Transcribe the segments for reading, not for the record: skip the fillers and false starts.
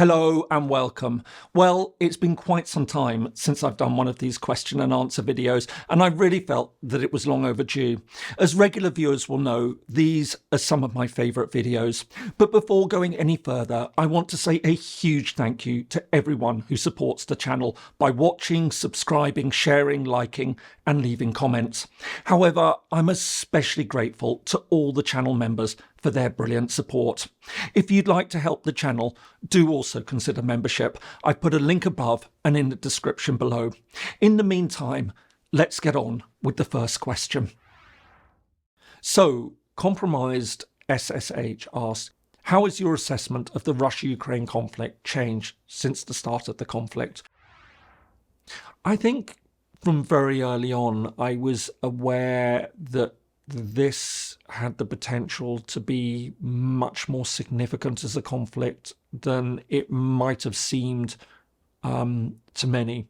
Hello and welcome. Well, it's been quite some time since I've done one of these question and answer videos, and I really felt that it was long overdue. As regular viewers will know, these are some of my favourite videos. But before going any further, I want to say a huge thank you to everyone who supports the channel by watching, subscribing, sharing, liking, and leaving comments. However, I'm especially grateful to all the channel members for their brilliant support. If you'd like to help the channel, do also consider membership. I've put a link above and in the description below. In the meantime, let's get on with the first question. So, Compromised SSH asks, how has your assessment of the Russia-Ukraine conflict changed since the start of the conflict? I think from very early on, I was aware that this had the potential to be much more significant as a conflict than it might have seemed to many.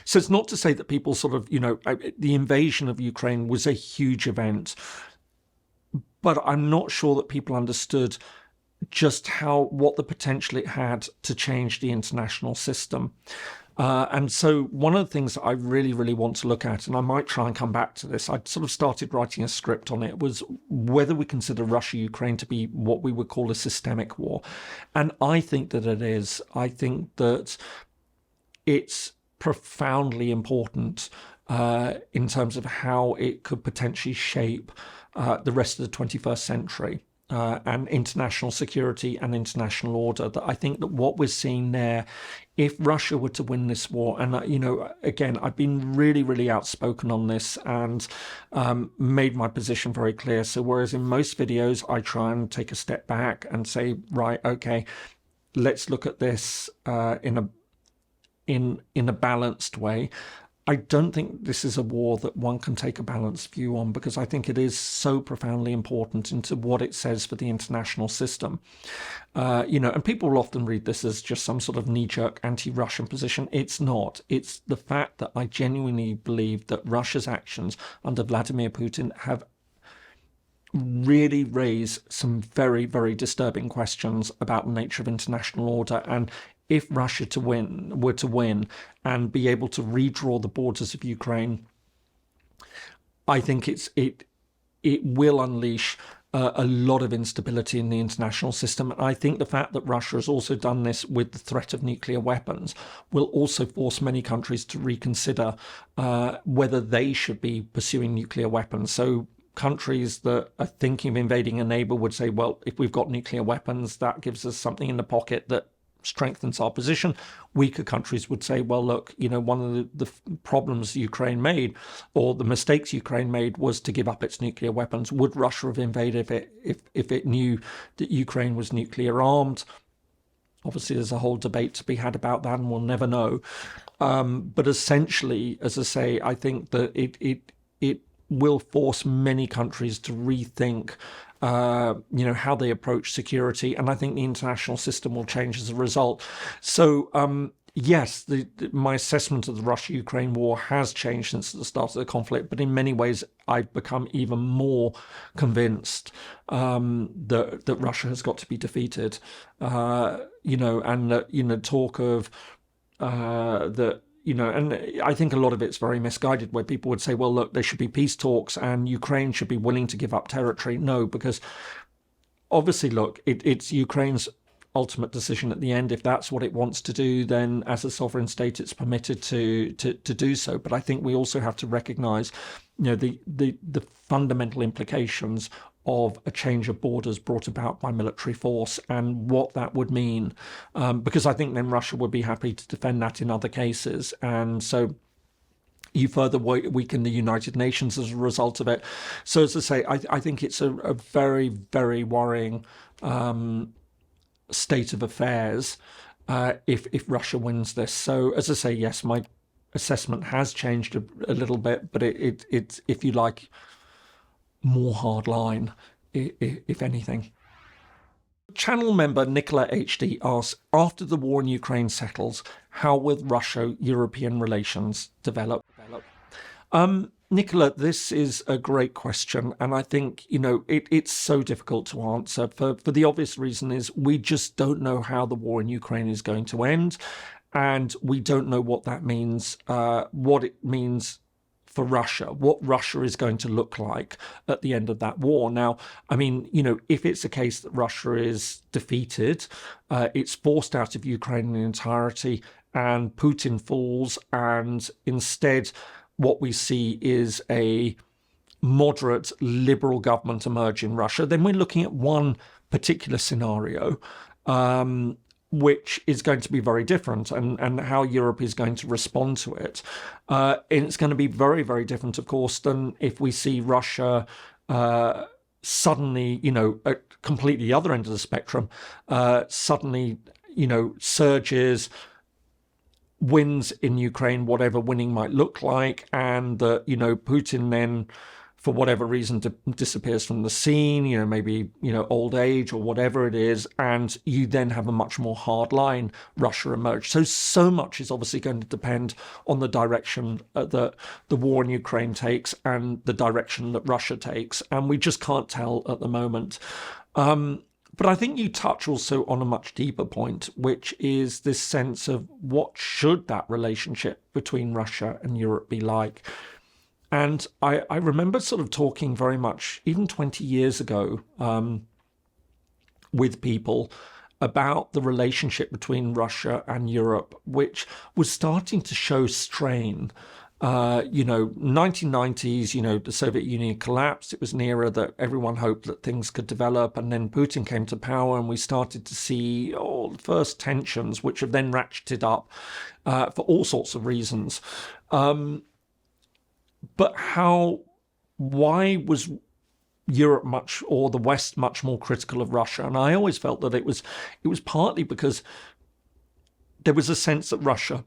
So it's not to say that people sort of, the invasion of Ukraine was a huge event, but I'm not sure that people understood just what the potential it had to change the international system. And so one of the things that I really, really want to look at, and I might try and come back to this, I sort of started writing a script on it, was whether we consider Russia-Ukraine to be what we would call a systemic war. And I think that it is. I think that it's profoundly important in terms of how it could potentially shape the rest of the 21st century. And international security and international order. That I think that what we're seeing there, if Russia were to win this war, and again, I've been really, really outspoken on this and made my position very clear. So whereas in most videos I try and take a step back and say, right, okay, let's look at this in a balanced way. I don't think this is a war that one can take a balanced view on, because I think it is so profoundly important into what it says for the international system. And people will often read this as just some sort of knee-jerk anti-Russian position. It's not. It's the fact that I genuinely believe that Russia's actions under Vladimir Putin have really raised some very, very disturbing questions about the nature of international order. And if Russia were to win and be able to redraw the borders of Ukraine, I think it will unleash a lot of instability in the international system. And I think the fact that Russia has also done this with the threat of nuclear weapons will also force many countries to reconsider whether they should be pursuing nuclear weapons. So countries that are thinking of invading a neighbor would say, well, if we've got nuclear weapons, that gives us something in the pocket that strengthens our position. Weaker countries would say, well, look, one of the problems Ukraine made, or the mistakes Ukraine made, was to give up its nuclear weapons. Would Russia have invaded if it knew that Ukraine was nuclear armed? Obviously, there's a whole debate to be had about that, and we'll never know. But essentially, as I say, I think that it will force many countries to rethink how they approach security, and I think the international system will change as a result. So yes, my assessment of the Russia-Ukraine war has changed since the start of the conflict, but in many ways I've become even more convinced that Russia has got to be defeated. And that talk of that. And I think a lot of it's very misguided, where people would say, well, look, there should be peace talks and Ukraine should be willing to give up territory. No, because obviously, look, it's Ukraine's ultimate decision at the end. If that's what it wants to do, then as a sovereign state, it's permitted to do so. But I think we also have to recognize, the fundamental implications of a change of borders brought about by military force and what that would mean, because I think then Russia would be happy to defend that in other cases. And so you further weaken the United Nations as a result of it. So as I say, I think it's a very, very worrying state of affairs if Russia wins this. So as I say, yes, my assessment has changed a little bit, but it's, if you like, more hardline, if anything. Channel member Nicola HD asks, after the war in Ukraine settles, how will Russia-European relations develop? Nicola, this is a great question. And I think, it's so difficult to answer for the obvious reason is we just don't know how the war in Ukraine is going to end. And we don't know what that means, what it means for Russia, what Russia is going to look like at the end of that war. Now, I mean, if it's a case that Russia is defeated, it's forced out of Ukraine in entirety, and Putin falls, and instead what we see is a moderate liberal government emerge in Russia, then we're looking at one particular scenario, which is going to be very different, and how Europe is going to respond to it. And it's going to be very, very different, of course, than if we see Russia suddenly, at completely the other end of the spectrum, suddenly, surges, wins in Ukraine, whatever winning might look like, and that, Putin then, for whatever reason, disappears from the scene, maybe, old age or whatever it is, and you then have a much more hardline Russia emerge. So much is obviously going to depend on the direction that the war in Ukraine takes and the direction that Russia takes, and we just can't tell at the moment. But I think you touch also on a much deeper point, which is this sense of what should that relationship between Russia and Europe be like. And I remember sort of talking very much, even 20 years ago, with people about the relationship between Russia and Europe, which was starting to show strain. 1990s, the Soviet Union collapsed. It was an era that everyone hoped that things could develop. And then Putin came to power, and we started to see the first tensions, which have then ratcheted up for all sorts of reasons. But why was Europe or the West much more critical of Russia? And I always felt that it was partly because there was a sense that Russia,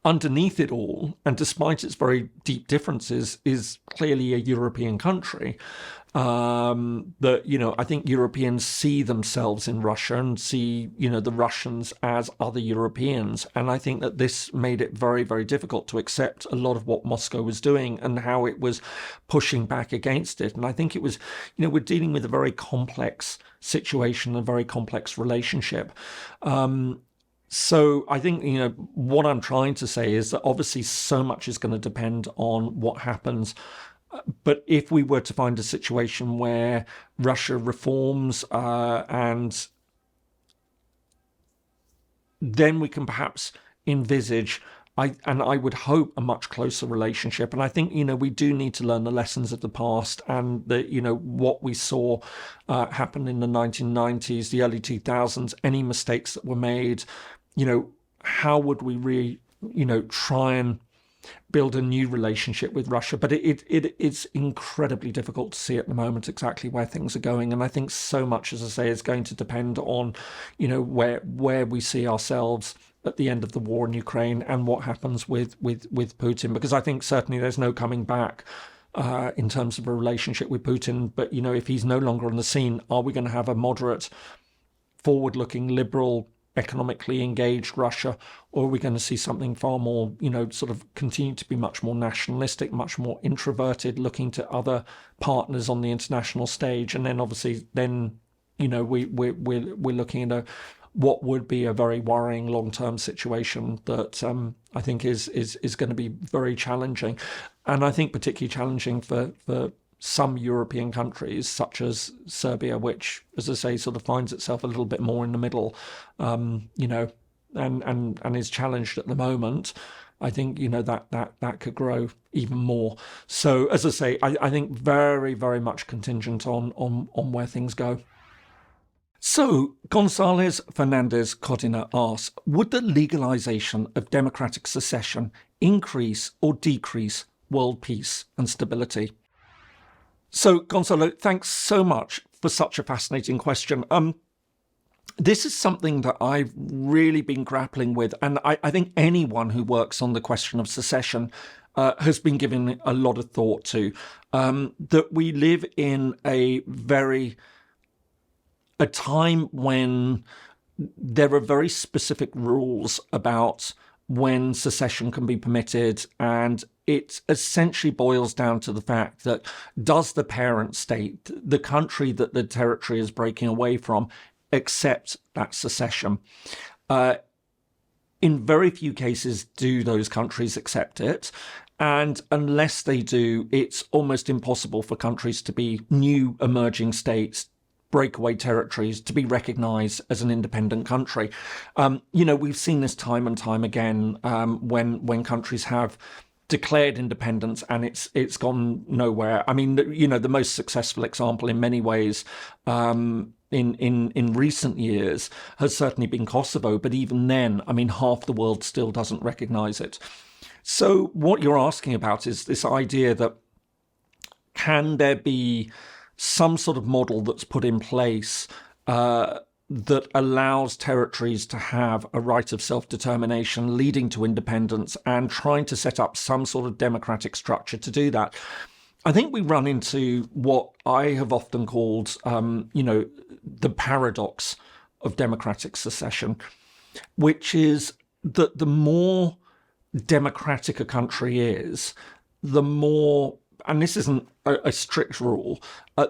underneath it all, and despite its very deep differences, is clearly a European country. That, I think Europeans see themselves in Russia and see, the Russians as other Europeans. And I think that this made it very, very difficult to accept a lot of what Moscow was doing and how it was pushing back against it. And I think it was, we're dealing with a very complex situation, a very complex relationship. So I think, what I'm trying to say is that obviously so much is going to depend on what happens. But if we were to find a situation where Russia reforms, and then we can perhaps envisage, I would hope, a much closer relationship. And I think, we do need to learn the lessons of the past, and what we saw happen in the 1990s, the early 2000s, any mistakes that were made, how would we try and build a new relationship with Russia? But it's incredibly difficult to see at the moment exactly where things are going. And I think so much, as I say, is going to depend on, where we see ourselves at the end of the war in Ukraine and what happens with Putin. Because I think certainly there's no coming back in terms of a relationship with Putin. But, if he's no longer on the scene, are we going to have a moderate, forward-looking, liberal, economically engaged Russia, or are we going to see something far more, sort of continue to be much more nationalistic, much more introverted, looking to other partners on the international stage? And then obviously we're looking at what would be a very worrying long-term situation that I think is going to be very challenging. And I think particularly challenging for some European countries, such as Serbia, which, as I say, sort of finds itself a little bit more in the middle, and is challenged at the moment. I think, that could grow even more. So, as I say, I think very, very much contingent on where things go. So, Gonzalez Fernandez Codina asks, would the legalization of democratic secession increase or decrease world peace and stability? So, Gonzalo, thanks so much for such a fascinating question. This is something that I've really been grappling with, and I think anyone who works on the question of secession has been giving a lot of thought to. That we live in a time when there are very specific rules about when secession can be permitted, and it essentially boils down to the fact that does the parent state, the country that the territory is breaking away from, accept that secession? In very few cases do those countries accept it. And unless they do, it's almost impossible for countries to be new emerging states, breakaway territories, to be recognized as an independent country. We've seen this time and time again when countries have declared independence and it's gone nowhere. I mean, the most successful example in many ways in recent years has certainly been Kosovo, but even then, I mean, half the world still doesn't recognize it. So what you're asking about is this idea that can there be some sort of model that's put in place that allows territories to have a right of self-determination leading to independence, and trying to set up some sort of democratic structure to do that. I think we run into what I have often called, the paradox of democratic secession, which is that the more democratic a country is, the more, and this isn't a strict rule,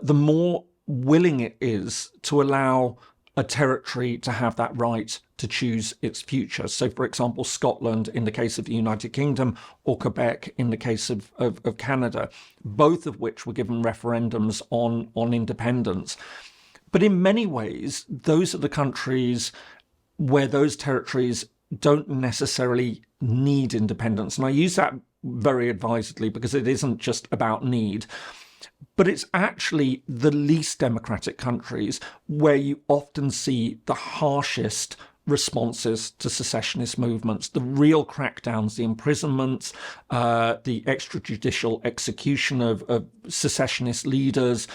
the more willing it is to allow a territory to have that right to choose its future. So, for example, Scotland in the case of the United Kingdom, or Quebec in the case of Canada, both of which were given referendums on independence. But in many ways, those are the countries where those territories don't necessarily need independence. And I use that very advisedly because it isn't just about need. But it's actually the least democratic countries where you often see the harshest responses to secessionist movements, the real crackdowns, the imprisonments, the extrajudicial execution of secessionist leaders.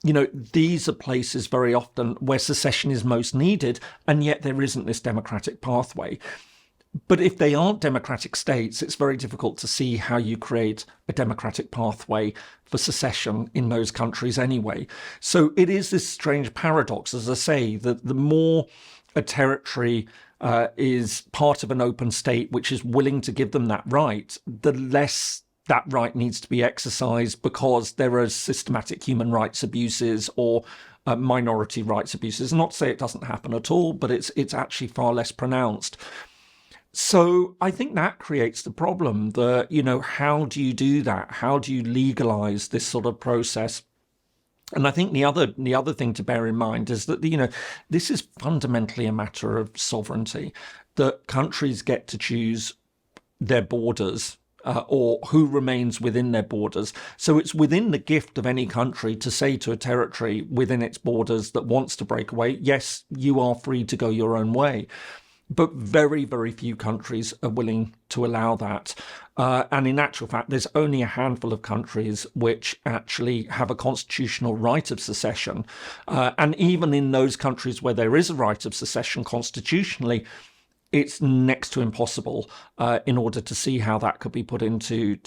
These are places very often where secession is most needed, and yet there isn't this democratic pathway. But if they aren't democratic states, it's very difficult to see how you create a democratic pathway for secession in those countries anyway. So it is this strange paradox, as I say, that the more a territory is part of an open state which is willing to give them that right, the less that right needs to be exercised because there are systematic human rights abuses or minority rights abuses. Not to say it doesn't happen at all, but it's actually far less pronounced. So I think that creates the problem that, how do you do that? How do you legalize this sort of process? And I think the other thing to bear in mind is that, this is fundamentally a matter of sovereignty, that countries get to choose their borders or who remains within their borders. So it's within the gift of any country to say to a territory within its borders that wants to break away, yes, you are free to go your own way. But very, very few countries are willing to allow that. And in actual fact, there's only a handful of countries which actually have a constitutional right of secession. And even in those countries where there is a right of secession constitutionally, it's next to impossible in order to see how that could be put into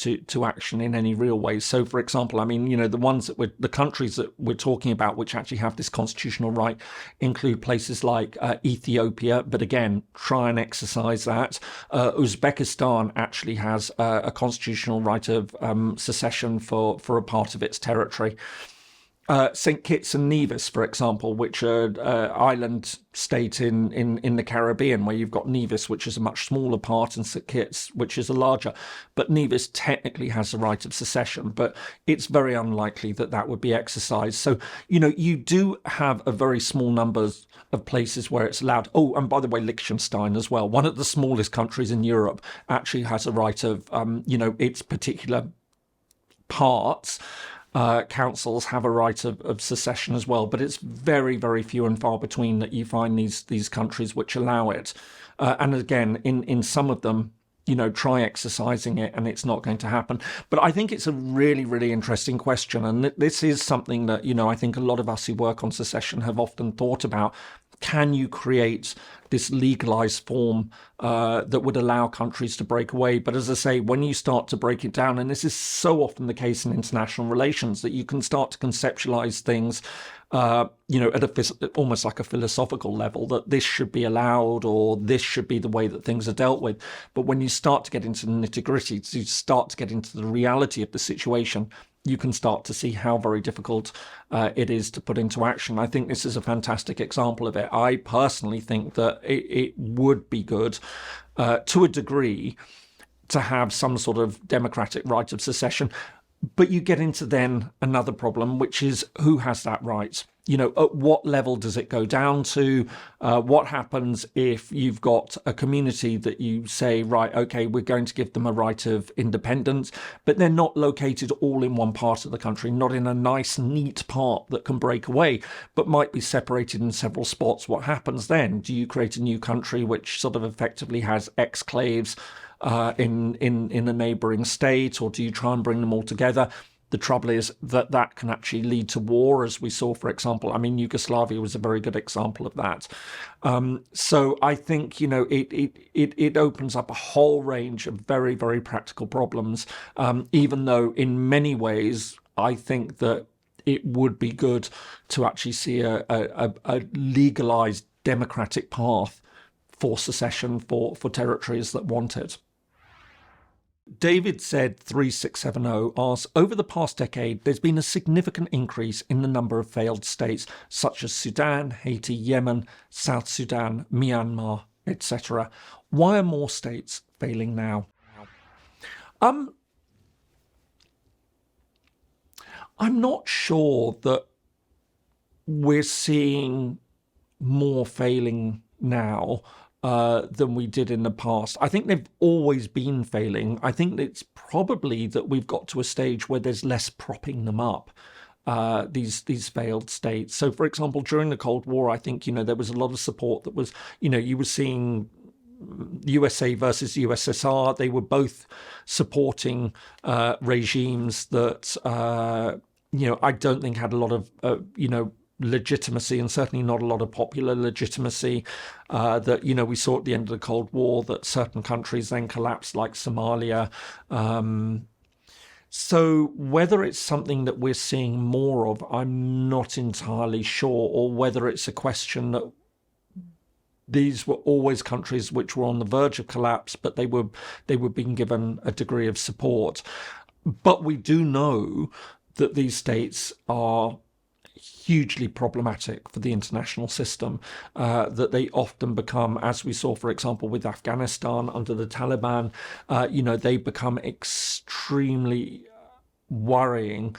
action in any real way. So, for example, I mean, the countries that we're talking about which actually have this constitutional right include places like Ethiopia, but again, try and exercise that. Uzbekistan actually has a constitutional right of secession for a part of its territory. St. Kitts and Nevis, for example, which are island state in the Caribbean, where you've got Nevis, which is a much smaller part, and St. Kitts, which is a larger. But Nevis technically has the right of secession, but it's very unlikely that that would be exercised. So, you do have a very small number of places where it's allowed. Oh, and by the way, Liechtenstein as well, one of the smallest countries in Europe, actually has a right of, its particular parts. Councils have a right of secession as well, but it's very, very few and far between that you find these countries which allow it. And again, in some of them, try exercising it and it's not going to happen. But I think it's a really, really interesting question. And this is something that, I think a lot of us who work on secession have often thought about. Can you create this legalized form that would allow countries to break away? But as I say, when you start to break it down, and this is so often the case in international relations, that you can start to conceptualize things at almost like a philosophical level, that this should be allowed or this should be the way that things are dealt with. But when you start to get into the nitty-gritty, you start to get into the reality of the situation, you can start to see how very difficult it is to put into action. I think this is a fantastic example of it. I personally think that it would be good, to a degree, to have some sort of democratic right of secession. But you get into then another problem, which is who has that right? At what level does it go down to? What happens if you've got a community that you say, right, okay, we're going to give them a right of independence, but they're not located all in one part of the country, not in a nice, neat part that can break away, but might be separated in several spots. What happens then? Do you create a new country which sort of effectively has exclaves in a neighbouring state, or do you try and bring them all together? The trouble is that can actually lead to war, as we saw, for example. I mean, Yugoslavia was a very good example of that. So I think, it opens up a whole range of very, very practical problems, even though in many ways I think that it would be good to actually see a legalised democratic path for secession for territories that want it. David said 3670 asks, over the past decade, there's been a significant increase in the number of failed states, such as Sudan, Haiti, Yemen, South Sudan, Myanmar, etc. Why are more states failing now? I'm not sure that we're seeing more failing now than we did in the past. I think they've always been failing. I think it's probably that we've got to a stage where there's less propping them up, these failed states. So, for example, during the Cold War, I think, there was a lot of support that was, you were seeing USA versus USSR. They were both supporting regimes that, I don't think had a lot of, legitimacy, and certainly not a lot of popular legitimacy, that we saw at the end of the Cold War, that certain countries then collapsed, like Somalia. So whether it's something that we're seeing more of, I'm not entirely sure, or whether it's a question that these were always countries which were on the verge of collapse, but they were being given a degree of support. But we do know that these states are hugely problematic for the international system, that they often become, as we saw, for example, with Afghanistan under the Taliban, they become extremely worrying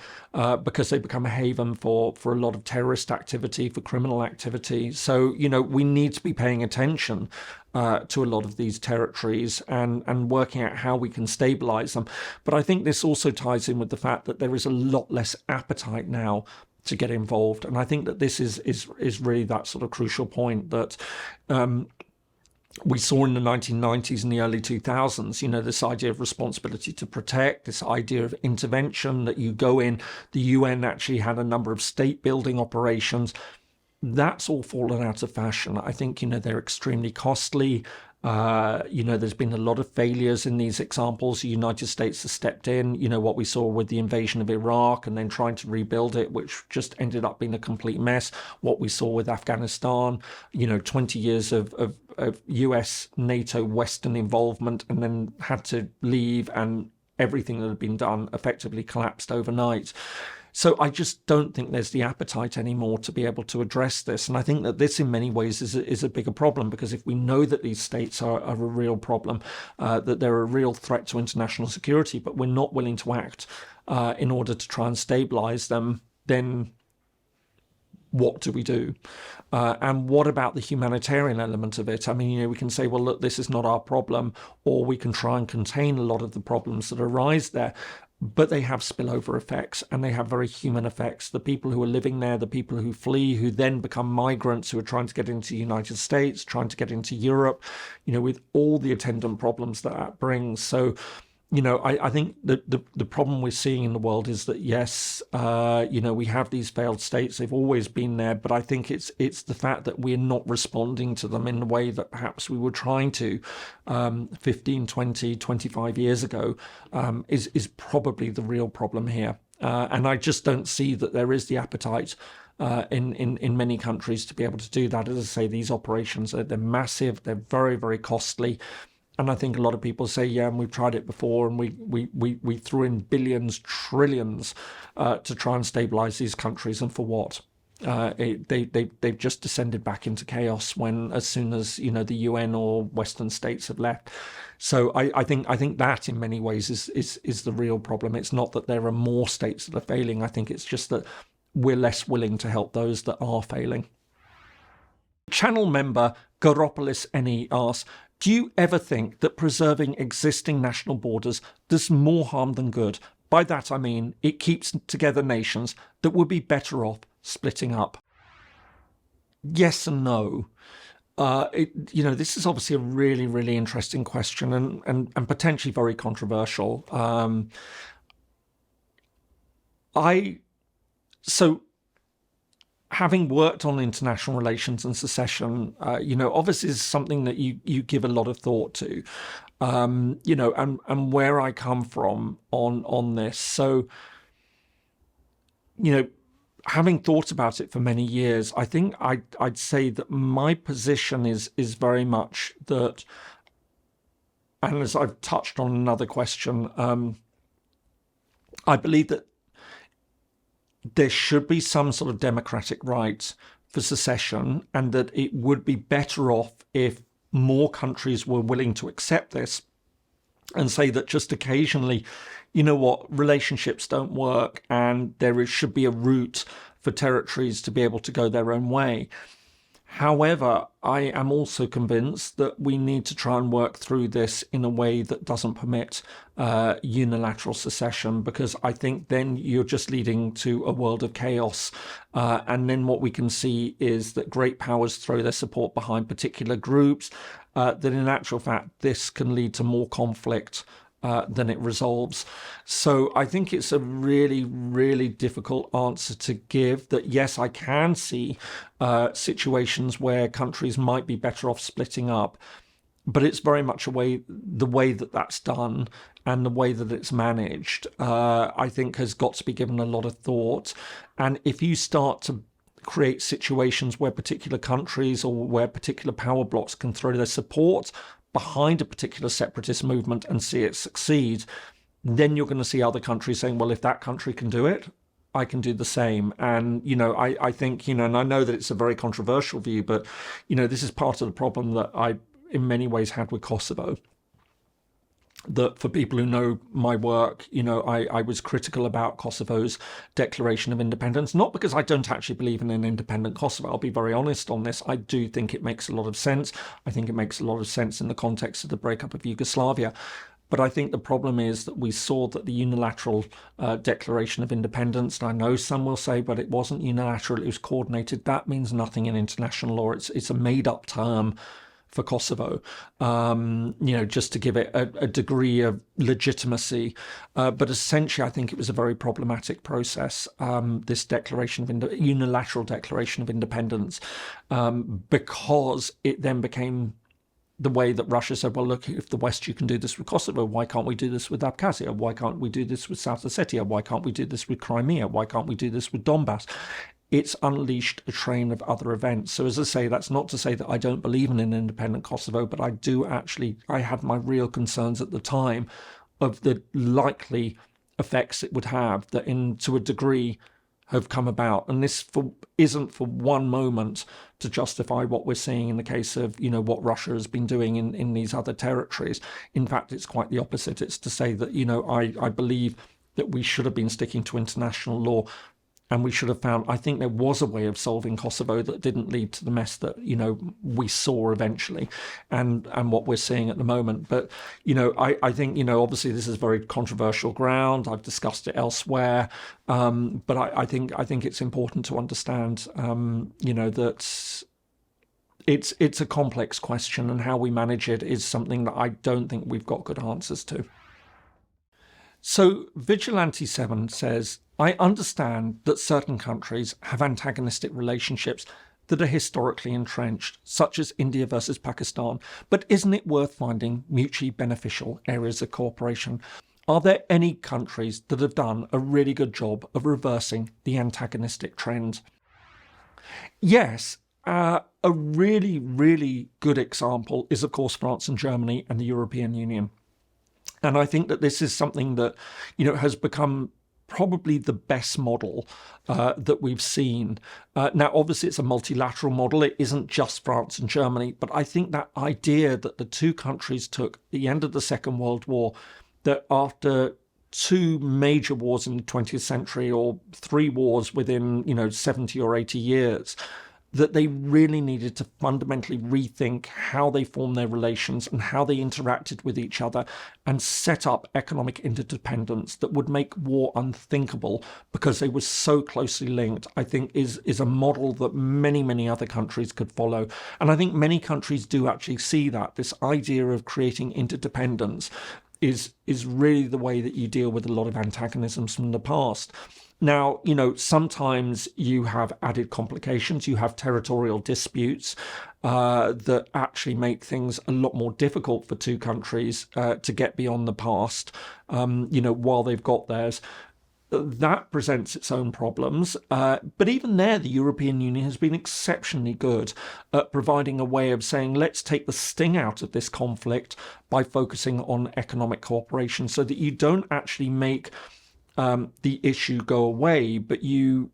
because they become a haven for a lot of terrorist activity, for criminal activity. So, we need to be paying attention to a lot of these territories and working out how we can stabilize them. But I think this also ties in with the fact that there is a lot less appetite now to get involved. And I think that this is really that sort of crucial point that we saw in the 1990s and the early 2000s, this idea of responsibility to protect, this idea of intervention, that you go in. The UN actually had a number of state building operations. That's all fallen out of fashion. I think, they're extremely costly. There's been a lot of failures in these examples. The United States has stepped in, what we saw with the invasion of Iraq and then trying to rebuild it, which just ended up being a complete mess. What we saw with Afghanistan, 20 years of US, NATO, Western involvement, and then had to leave, and everything that had been done effectively collapsed overnight. So I just don't think there's the appetite anymore to be able to address this. And I think that this in many ways is a bigger problem, because if we know that these states are a real problem, that they're a real threat to international security, but we're not willing to act in order to try and stabilize them, then what do we do? And what about the humanitarian element of it? I mean, we can say, well, look, this is not our problem, or we can try and contain a lot of the problems that arise there. But they have spillover effects, and they have very human effects. The people who are living there, the people who flee, who then become migrants, who are trying to get into the United States, trying to get into Europe, with all the attendant problems that brings. So, I think the problem we're seeing in the world is that, yes, we have these failed states. They've always been there. But I think it's the fact that we're not responding to them in the way that perhaps we were trying to 15, 20, 25 years ago is probably the real problem here. And I just don't see that there is the appetite in many countries to be able to do that. As I say, these operations they're massive, they're very, very costly. And I think a lot of people say, yeah, and we've tried it before, and we threw in billions, trillions to try and stabilize these countries, and for what? They've just descended back into chaos as soon as the UN or Western states have left. So I think that in many ways is the real problem. It's not that there are more states that are failing. I think it's just that we're less willing to help those that are failing. Channel member Garopolis NE asks, do you ever think that preserving existing national borders does more harm than good? By that I mean it keeps together nations that would be better off splitting up. Yes and no. This is obviously a really, really interesting question and potentially very controversial. Having worked on international relations and secession, obviously is something that you give a lot of thought to, and where I come from on this. So, having thought about it for many years, I think I'd say that my position is very much that, and as I've touched on another question, I believe that there should be some sort of democratic right for secession, and that it would be better off if more countries were willing to accept this and say that just occasionally, relationships don't work and should be a route for territories to be able to go their own way. However, I am also convinced that we need to try and work through this in a way that doesn't permit unilateral secession, because I think then you're just leading to a world of chaos. And then what we can see is that great powers throw their support behind particular groups, that in actual fact, this can lead to more conflict than it resolves. So I think it's a really, really difficult answer to give, that yes, I can see situations where countries might be better off splitting up, but it's very much the way that that's done and the way that it's managed, I think has got to be given a lot of thought. And if you start to create situations where particular countries or where particular power blocks can throw their support behind a particular separatist movement and see it succeed, then you're going to see other countries saying, well, if that country can do it, I can do the same. And, I think, and I know that it's a very controversial view, but, this is part of the problem that I, in many ways, had with Kosovo. That for people who know my work, I was critical about Kosovo's declaration of independence, not because I don't actually believe in an independent Kosovo. I'll be very honest on this. I do think it makes a lot of sense. I think it makes a lot of sense in the context of the breakup of Yugoslavia. But I think the problem is that we saw that the unilateral declaration of independence, and I know some will say, but it wasn't unilateral, it was coordinated. That means nothing in international law. It's a made-up term for Kosovo, just to give it a degree of legitimacy. But essentially, I think it was a very problematic process, this unilateral declaration of independence, because it then became the way that Russia said, well, look, if the West, you can do this with Kosovo, why can't we do this with Abkhazia? Why can't we do this with South Ossetia? Why can't we do this with Crimea? Why can't we do this with Donbass? It's unleashed a train of other events. So as I say, that's not to say that I don't believe in an independent Kosovo, but I had my real concerns at the time of the likely effects it would have that to a degree have come about. And this isn't for one moment to justify what we're seeing in the case of, what Russia has been doing in these other territories. In fact, it's quite the opposite. It's to say that, I believe that we should have been sticking to international law. And we should have found, I think there was a way of solving Kosovo that didn't lead to the mess that, we saw eventually and what we're seeing at the moment. But, I think, obviously this is very controversial ground. I've discussed it elsewhere. But I think it's important to understand, that it's a complex question, and how we manage it is something that I don't think we've got good answers to. So Vigilante7 says, I understand that certain countries have antagonistic relationships that are historically entrenched, such as India versus Pakistan, but isn't it worth finding mutually beneficial areas of cooperation? Are there any countries that have done a really good job of reversing the antagonistic trend? Yes, a really, really good example is, of course, France and Germany and the European Union. And I think that this is something that, has become probably the best model that we've seen. Now, obviously, it's a multilateral model. It isn't just France and Germany. But I think that idea that the two countries took at the end of the Second World War, that after two major wars in the 20th century, or three wars within, 70 or 80 years, that they really needed to fundamentally rethink how they formed their relations and how they interacted with each other, and set up economic interdependence that would make war unthinkable, because they were so closely linked. I think is a model that many, many other countries could follow. And I think many countries do actually see that. This idea of creating interdependence is really the way that you deal with a lot of antagonisms from the past. Now, sometimes you have added complications. You have territorial disputes that actually make things a lot more difficult for two countries to get beyond the past, while they've got theirs. That presents its own problems. But even there, the European Union has been exceptionally good at providing a way of saying, let's take the sting out of this conflict by focusing on economic cooperation, so that you don't actually make the issue go away, but you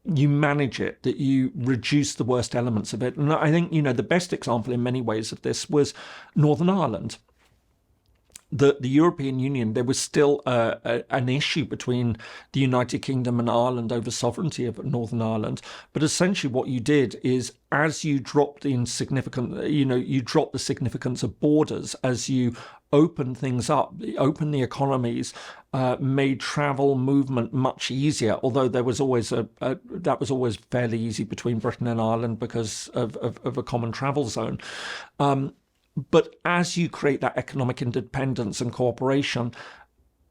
manage it, that you reduce the worst elements of it. And I think, the best example in many ways of this was Northern Ireland. The European Union, there was still an issue between the United Kingdom and Ireland over sovereignty of Northern Ireland. But essentially what you did is, as you dropped the you dropped the significance of borders, as you opened things up, opened the economies, made travel movement much easier, although there was always that was always fairly easy between Britain and Ireland because of a common travel zone. But as you create that economic independence and cooperation,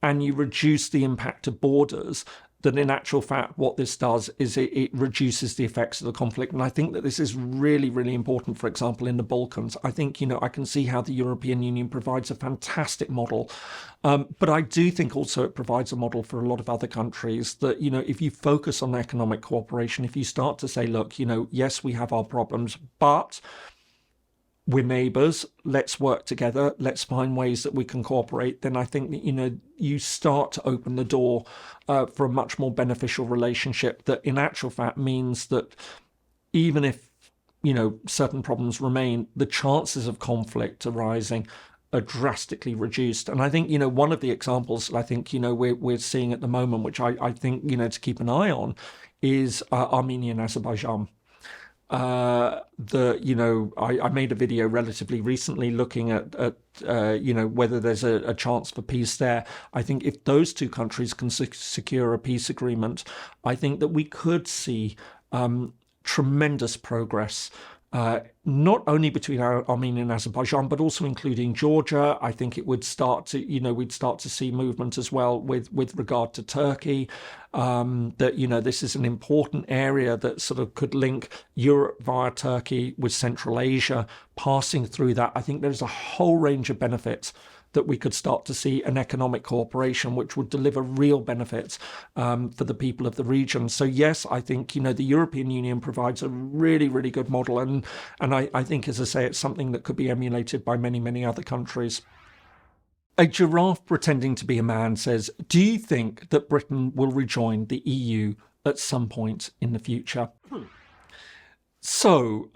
and you reduce the impact of borders, then in actual fact, what this does is it reduces the effects of the conflict. And I think that this is really, really important, for example, in the Balkans. I think, I can see how the European Union provides a fantastic model. But I do think also it provides a model for a lot of other countries that, if you focus on economic cooperation, if you start to say, look, yes, we have our problems, but we're neighbours, let's work together, let's find ways that we can cooperate, then I think that, you start to open the door for a much more beneficial relationship that in actual fact means that even if, certain problems remain, the chances of conflict arising are drastically reduced. And I think, one of the examples I think, we're seeing at the moment, which I think, to keep an eye on, is Armenia and Azerbaijan. I made a video relatively recently looking at whether there's a chance for peace there. I think if those two countries can secure a peace agreement, I think that we could see tremendous progress, not only between Armenia and Azerbaijan, but also including Georgia. I think it would start to, we'd start to see movement as well with regard to Turkey. That, this is an important area that sort of could link Europe via Turkey with Central Asia. Passing through that, I think there's a whole range of benefits that we could start to see an economic cooperation which would deliver real benefits for the people of the region. So yes, I think, the European Union provides a really, really good model. And I think, as I say, it's something that could be emulated by many, many other countries. A giraffe pretending to be a man says, do you think that Britain will rejoin the EU at some point in the future? So,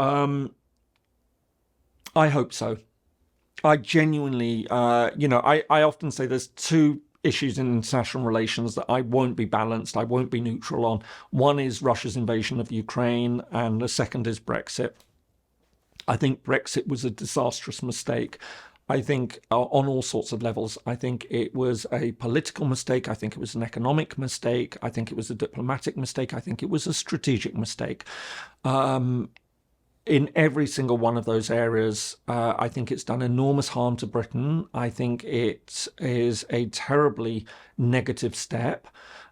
I hope so. I genuinely, I often say there's two issues in international relations that I won't be balanced, I won't be neutral on. One is Russia's invasion of Ukraine, and the second is Brexit. I think Brexit was a disastrous mistake. I think on all sorts of levels. I think it was a political mistake. I think it was an economic mistake. I think it was a diplomatic mistake. I think it was a strategic mistake. In every single one of those areas, I think it's done enormous harm to Britain. I think it is a terribly negative step.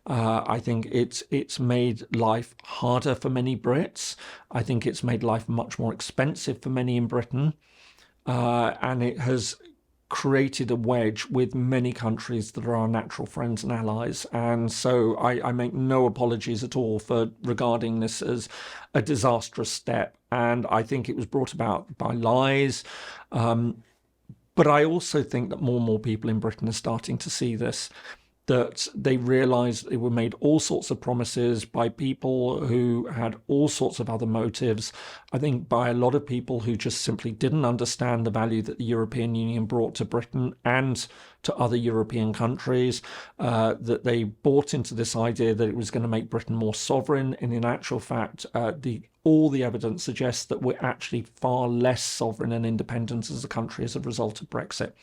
I think it's made life harder for many Brits. I think it's made life much more expensive for many in Britain. And it has created a wedge with many countries that are our natural friends and allies. And so I make no apologies at all for regarding this as a disastrous step. And I think it was brought about by lies. But I also think that more and more people in Britain are starting to see this, that they realised they were made all sorts of promises by people who had all sorts of other motives. I think by a lot of people who just simply didn't understand the value that the European Union brought to Britain and to other European countries, that they bought into this idea that it was going to make Britain more sovereign. And in actual fact, all the evidence suggests that we're actually far less sovereign and independent as a country as a result of Brexit.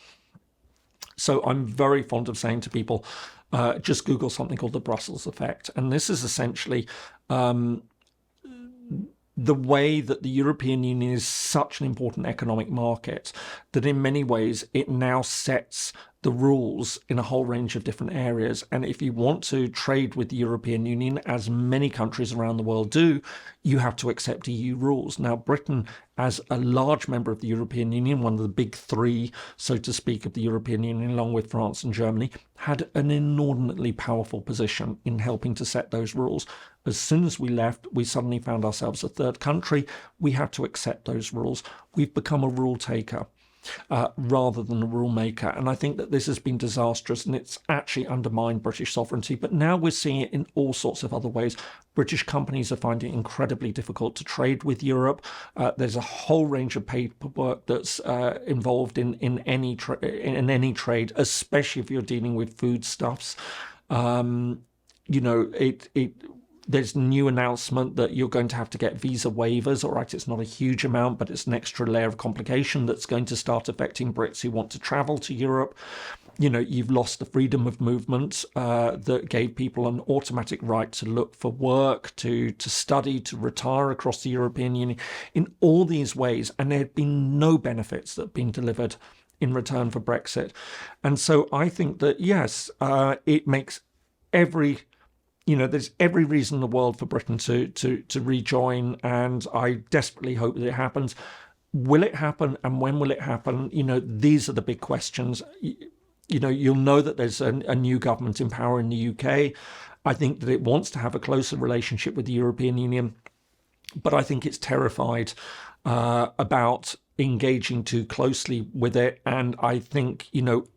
So I'm very fond of saying to people, just Google something called the Brussels effect. And this is essentially the way that the European Union is such an important economic market that in many ways it now sets the rules in a whole range of different areas. And if you want to trade with the European Union, as many countries around the world do, you have to accept EU rules. Now, Britain, as a large member of the European Union, one of the big three, so to speak, of the European Union, along with France and Germany, had an inordinately powerful position in helping to set those rules. As soon as we left, we suddenly found ourselves a third country. We had to accept those rules. We've become a rule taker rather than a rule maker. And I think that this has been disastrous and it's actually undermined British sovereignty. But now we're seeing it in all sorts of other ways. British companies are finding it incredibly difficult to trade with Europe. There's a whole range of paperwork that's involved in any trade, especially if you're dealing with foodstuffs. There's a new announcement that you're going to have to get visa waivers. All right, it's not a huge amount, but it's an extra layer of complication that's going to start affecting Brits who want to travel to Europe. You've lost the freedom of movement that gave people an automatic right to look for work, to study, to retire across the European Union in all these ways. And there have been no benefits that have been delivered in return for Brexit. And so I think that, yes, it makes there's every reason in the world for Britain to rejoin, and I desperately hope that it happens. Will it happen, and when will it happen? These are the big questions. You'll know that there's a new government in power in the UK. I think that it wants to have a closer relationship with the European Union, but I think it's terrified about engaging too closely with it. And I think,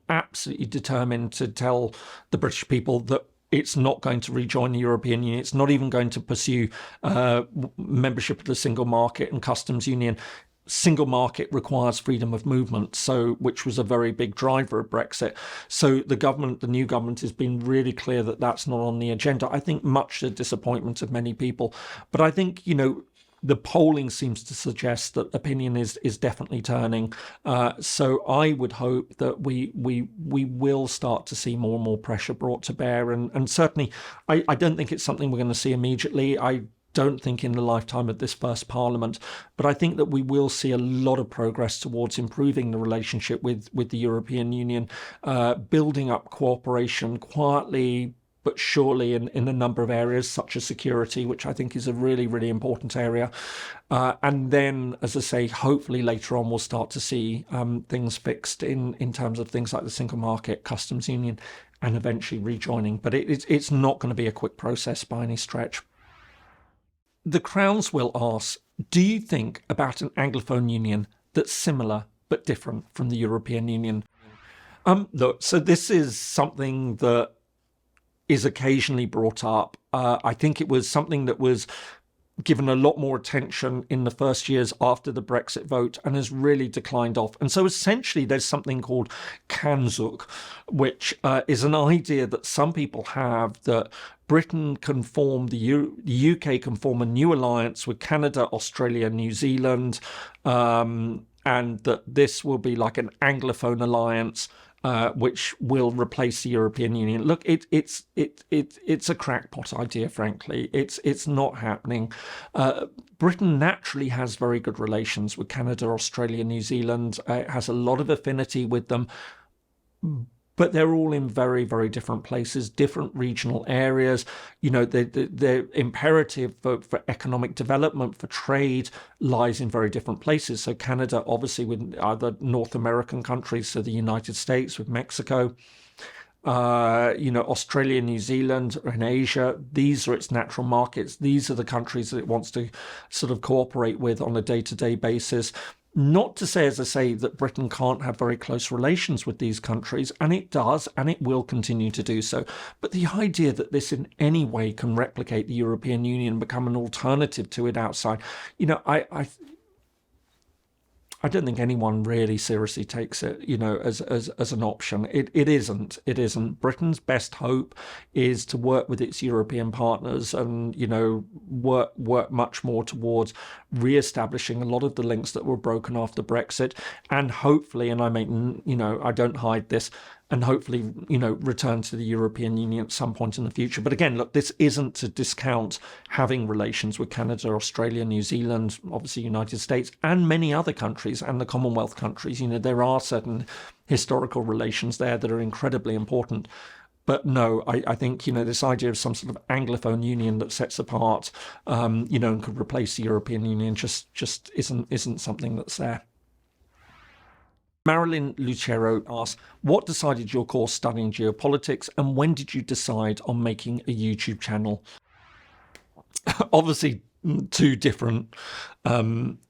absolutely determined to tell the British people that it's not going to rejoin the European Union. It's not even going to pursue membership of the single market and customs union. Single market requires freedom of movement, which was a very big driver of Brexit. So the new government has been really clear that that's not on the agenda. I think much to the disappointment of many people. But I think, the polling seems to suggest that opinion is definitely turning. So I would hope that we will start to see more and more pressure brought to bear. And certainly, I don't think it's something we're going to see immediately. I don't think in the lifetime of this first Parliament, but I think that we will see a lot of progress towards improving the relationship with the European Union, building up cooperation quietly but surely in a number of areas, such as security, which I think is a really, really important area. And then, as I say, hopefully later on we'll start to see things fixed in terms of things like the single market, customs union, and eventually rejoining. But it's not going to be a quick process by any stretch. The Crowns will ask, do you think about an Anglophone union that's similar but different from the European Union? Look, so this is something that is occasionally brought up. I think it was something that was given a lot more attention in the first years after the Brexit vote and has really declined off. And so essentially there's something called Canzook, which is an idea that some people have that Britain can form, the UK can form a new alliance with Canada, Australia, New Zealand, and that this will be like an Anglophone alliance, which will replace the European Union. Look, it's a crackpot idea, frankly. It's not happening. Britain naturally has very good relations with Canada, Australia, New Zealand. It has a lot of affinity with them. but they're all in very, very different places, different regional areas. The imperative for economic development, for trade, lies in very different places. So Canada, obviously, with other North American countries, so the United States, with Mexico, Australia, New Zealand, and Asia, these are its natural markets. These are the countries that it wants to sort of cooperate with on a day-to-day basis. Not to say, as I say, that Britain can't have very close relations with these countries, and it does, and it will continue to do so. But the idea that this in any way can replicate the European Union, become an alternative to it outside, I don't think anyone really seriously takes it, as an option. It isn't. It isn't. Britain's best hope is to work with its European partners and, work much more towards re-establishing a lot of the links that were broken after Brexit, and hopefully, and I don't hide this, and hopefully, return to the European Union at some point in the future. But again, look, this isn't to discount having relations with Canada, Australia, New Zealand, obviously United States, and many other countries, and the Commonwealth countries. There are certain historical relations there that are incredibly important. But no, I think, this idea of some sort of Anglophone union that sets apart, and could replace the European Union just isn't something that's there. Marilyn Lucero asks, what decided your course studying geopolitics, and when did you decide on making a YouTube channel? Obviously, two different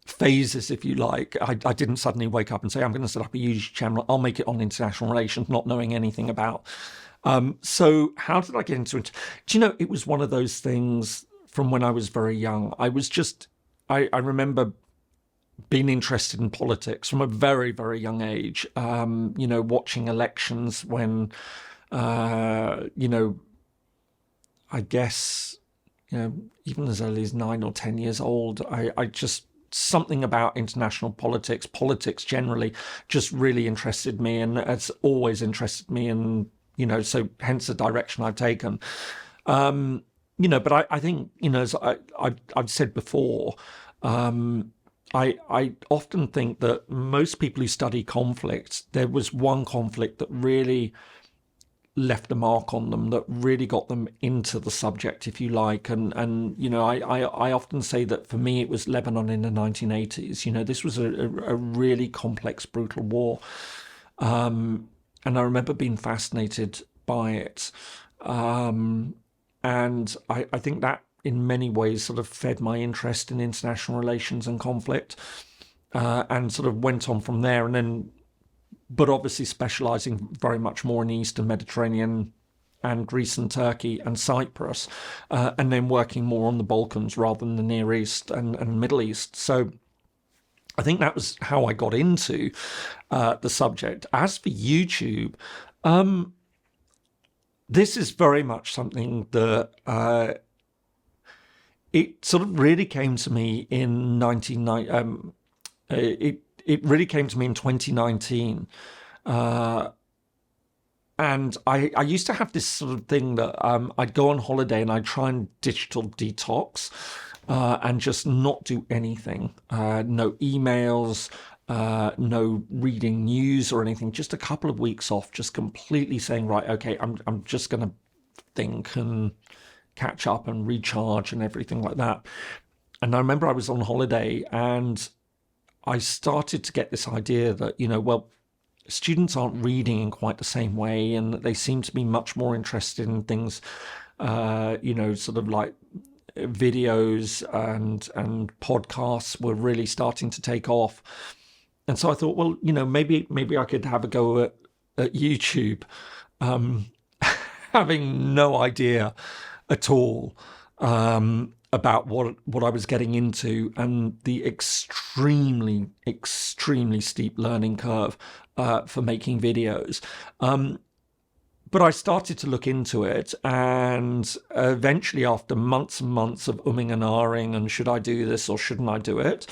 phases, if you like. I didn't suddenly wake up and say, I'm going to set up a YouTube channel. I'll make it on international relations, not knowing anything about. So how did I get into it? Do you know, it was one of those things from when I was very young. I remember been interested in politics from a very, very young age, watching elections when, I guess, even as early as 9 or 10 years old, I just, something about international politics generally, just really interested me, and it's always interested me, and, so hence the direction I've taken. But I think, as I've said before, I often think that most people who study conflict, there was one conflict that really left a mark on them, that really got them into the subject, if you like. And I often say that for me, it was Lebanon in the 1980s. This was a really complex, brutal war. And I remember being fascinated by it. And I think that in many ways sort of fed my interest in international relations and conflict, and sort of went on from there. And then, but obviously specializing very much more in the Eastern Mediterranean and Greece and Turkey and Cyprus, and then working more on the Balkans rather than the Near East and Middle East. So I think that was how I got into the subject. As for YouTube, this is very much something that it sort of really came to me in 1990. It really came to me in 2019. And I used to have this sort of thing that I'd go on holiday and I'd try and digital detox, and just not do anything. No emails, no reading news or anything. Just a couple of weeks off, just completely saying, right, okay, I'm just going to think and catch up and recharge and everything like that. And I remember I was on holiday and I started to get this idea that, students aren't reading in quite the same way, and that they seem to be much more interested in things, sort of like videos and podcasts were really starting to take off. And so I thought, well, maybe I could have a go at YouTube, having no idea at all about what I was getting into, and the extremely steep learning curve for making videos. But I started to look into it, and eventually, after months and months of umming and ahhing and should I do this or shouldn't I do it,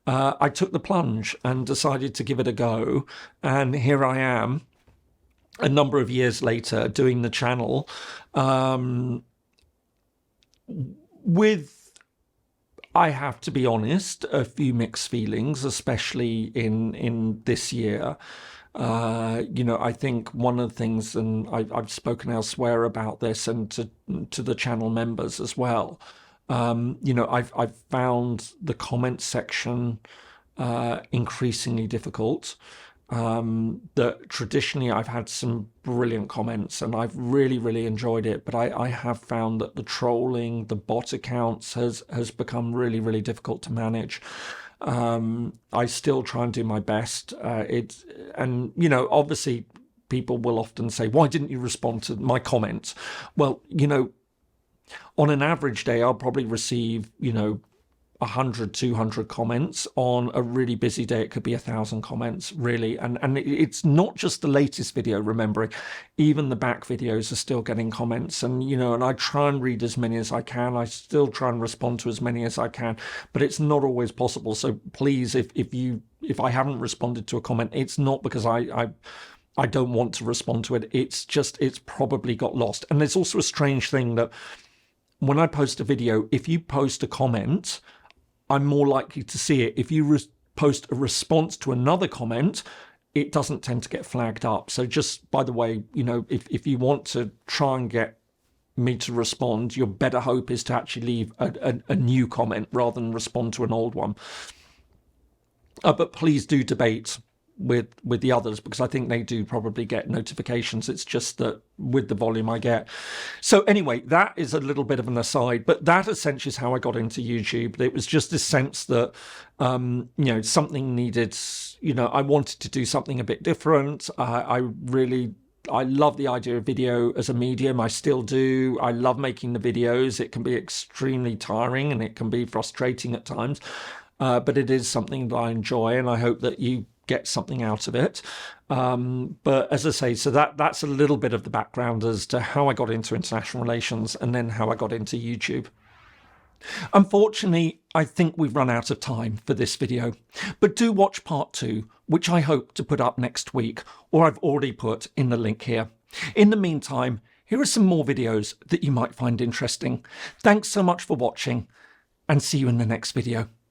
I took the plunge and decided to give it a go. And here I am, a number of years later, doing the channel, with, I have to be honest, a few mixed feelings, especially in this year. I think one of the things, and I've spoken elsewhere about this, and to the channel members as well. I've found the comment section increasingly difficult. That traditionally I've had some brilliant comments and I've really enjoyed it, but I have found that the trolling, the bot accounts has become really difficult to manage. I still try and do my best. Obviously people will often say, why didn't you respond to my comments? Well, on an average day, I'll probably receive, 100, 200 comments. On a really busy day, it could be 1,000 comments, really. And it's not just the latest video, remembering, even the back videos are still getting comments. And, and I try and read as many as I can. I still try and respond to as many as I can, but it's not always possible. So please, if I haven't responded to a comment, it's not because I don't want to respond to it. It's probably got lost. And there's also a strange thing that when I post a video, if you post a comment, I'm more likely to see it. If you post a response to another comment, it doesn't tend to get flagged up. So just by the way, if you want to try and get me to respond, your better hope is to actually leave a new comment rather than respond to an old one. But please do debate with the others, because I think they do probably get notifications. It's just that with the volume I get. So anyway, that is a little bit of an aside, but that essentially is how I got into YouTube. It was just a sense that something needed, I wanted to do something a bit different. I love the idea of video as a medium. I still do. I love making the videos. It can be extremely tiring and it can be frustrating at times, but it is something that I enjoy, and I hope that you get something out of it. But as I say, so that's a little bit of the background as to how I got into international relations and then how I got into YouTube. Unfortunately, I think we've run out of time for this video, but do watch part 2, which I hope to put up next week, or I've already put in the link here. In the meantime, here are some more videos that you might find interesting. Thanks so much for watching, and see you in the next video.